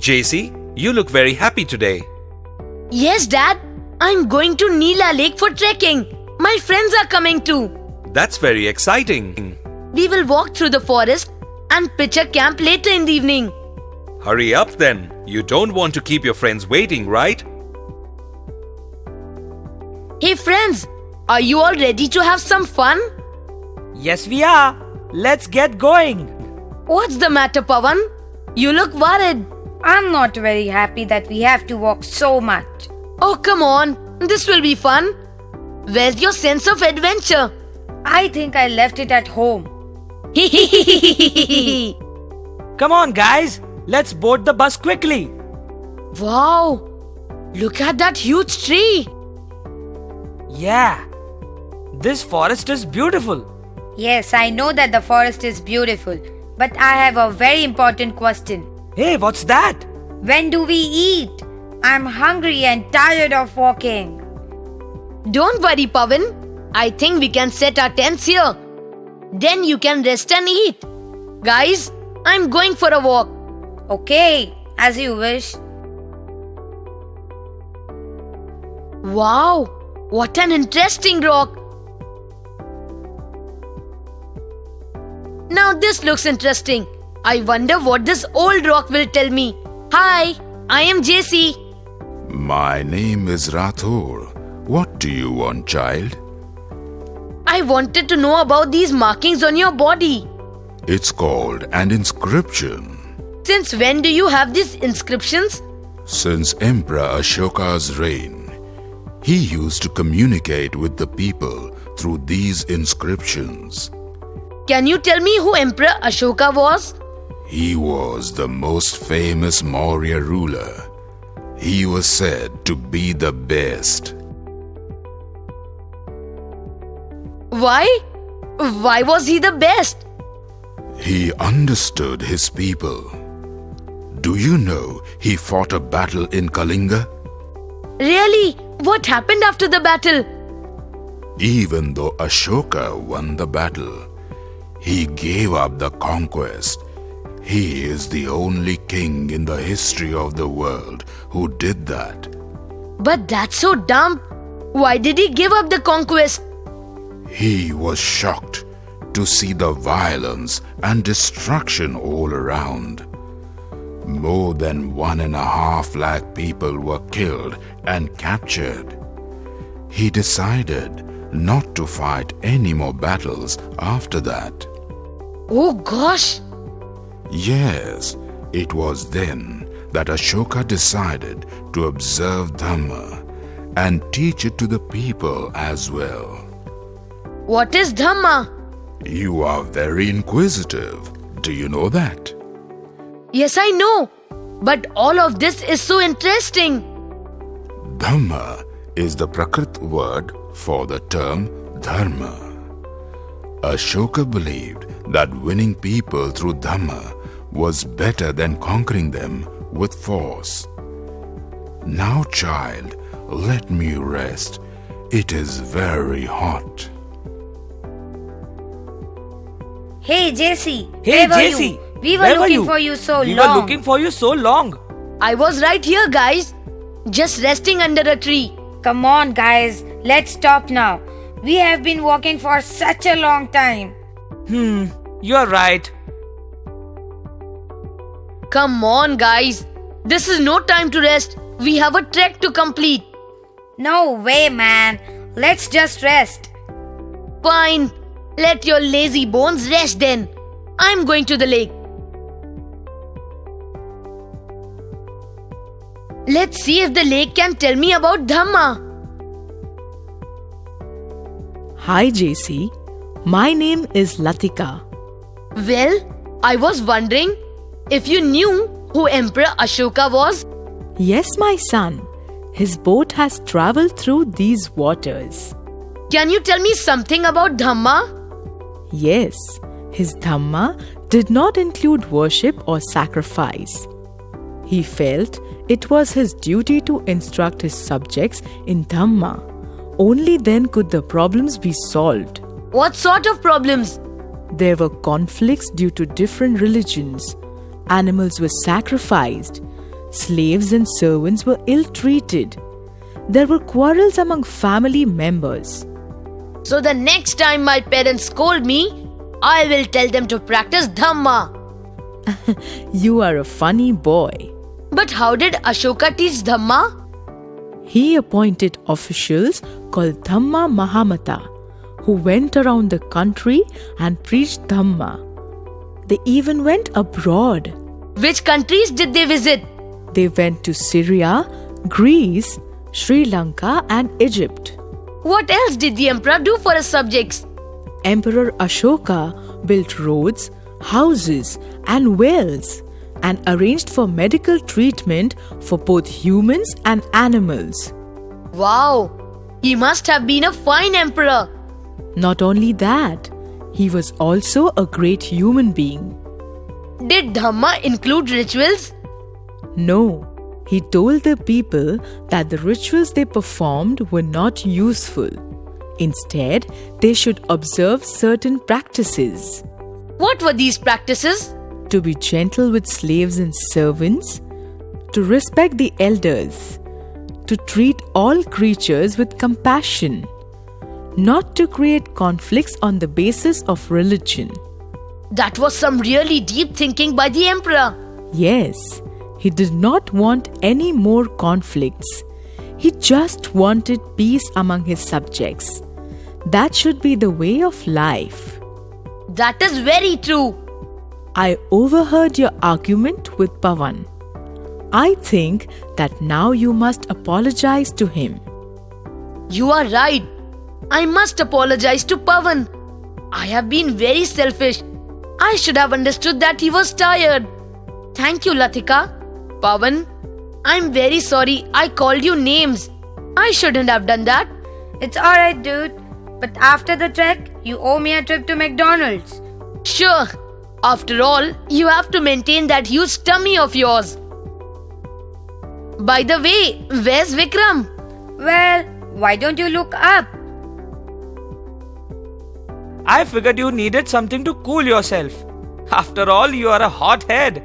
JC, you look very happy today. Yes, Dad. I'm going to Neela Lake for trekking. My friends are coming too. That's very exciting. We will walk through the forest and pitch a camp later in the evening. Hurry up then. You don't want to keep your friends waiting, right? Hey friends, are you all ready to have some fun? Yes, we are. Let's get going. What's the matter, Pawan? You look worried. I'm not very happy that we have to walk so much. Oh, come on. This will be fun. Where's your sense of adventure? I think I left it at home. Come on, guys. Let's board the bus quickly. Wow! Look at that huge tree. Yeah. This forest is beautiful. Yes, I know that the forest is beautiful, but I have a very important question. Hey, what's that? When do we eat? I'm hungry and tired of walking. Don't worry, Pawan. I think we can set our tents here. Then you can rest and eat. Guys, I'm going for a walk. Okay, as you wish. Wow! What an interesting rock. Now this looks interesting. I wonder what this old rock will tell me. Hi, I am JC. My name is Rathor. What do you want, child? I wanted to know about these markings on your body. It's called an inscription. Since when do you have these inscriptions? Since Emperor Ashoka's reign, he used to communicate with the people through these inscriptions. Can you tell me who Emperor Ashoka was? He was the most famous Maurya ruler. He was said to be the best. Why? Why was he the best? He understood his people. Do you know he fought a battle in Kalinga? Really? What happened after the battle? Even though Ashoka won the battle, he gave up the conquest. He is the only king in the history of the world who did that. But that's so dumb. Why did he give up the conquest? He was shocked to see the violence and destruction all around. More than 1.5 lakh people were killed and captured. He decided not to fight any more battles after that. Oh gosh! Yes, it was then that Ashoka decided to observe Dhamma and teach it to the people as well. What is Dhamma? You are very inquisitive. Do you know that? Yes, I know. But all of this is so interesting. Dhamma is the Prakrit word for the term Dharma. Ashoka believed that winning people through Dhamma was better than conquering them with force. Now, child, let me rest. It is very hot. Hey, JC. Hey, where were JC. you? We were Where looking for you so we long. were looking for you so long. I was right here, guys. Just resting under a tree. Come on, guys. Let's stop now. We have been walking for such a long time. You're right. Come on, guys. This is no time to rest. We have a trek to complete. No way, man. Let's just rest. Fine. Let your lazy bones rest then. I'm going to the lake. Let's see if the lake can tell me about Dhamma. Hi JC, my name is Latika. Well, I was wondering if you knew who Emperor Ashoka was. Yes, my son, his boat has traveled through these waters. Can you tell me something about Dhamma? Yes, his Dhamma did not include worship or sacrifice. He felt it was his duty to instruct his subjects in Dhamma. Only then could the problems be solved. What sort of problems? There were conflicts due to different religions. Animals were sacrificed. Slaves and servants were ill-treated. There were quarrels among family members. So the next time my parents scold me, I will tell them to practice Dhamma. You are a funny boy. But how did Ashoka teach Dhamma? He appointed officials called Dhamma Mahamata, who went around the country and preached Dhamma. They even went abroad. Which countries did they visit? They went to Syria, Greece, Sri Lanka and Egypt. What else did the emperor do for his subjects? Emperor Ashoka built roads, houses and wells and arranged for medical treatment for both humans and animals. Wow, he must have been a fine emperor. Not only that, he was also a great human being. Did Dhamma include rituals? No, he told the people that the rituals they performed were not useful. Instead, they should observe certain practices. What were these practices? To be gentle with slaves and servants, to respect the elders, to treat all creatures with compassion, not to create conflicts on the basis of religion. That was some really deep thinking by the emperor. Yes, he did not want any more conflicts. He just wanted peace among his subjects. That should be the way of life. That is very true. I overheard your argument with Pavan. I think that now you must apologize to him. You are right. I must apologize to Pavan. I have been very selfish. I should have understood that he was tired. Thank you, Latika. Pavan, I'm very sorry I called you names. I shouldn't have done that. It's alright, dude. But after the trek, you owe me a trip to McDonald's. Sure. After all, you have to maintain that huge tummy of yours. By the way, where's Vikram? Well, why don't you look up? I figured you needed something to cool yourself. After all, you are a hothead.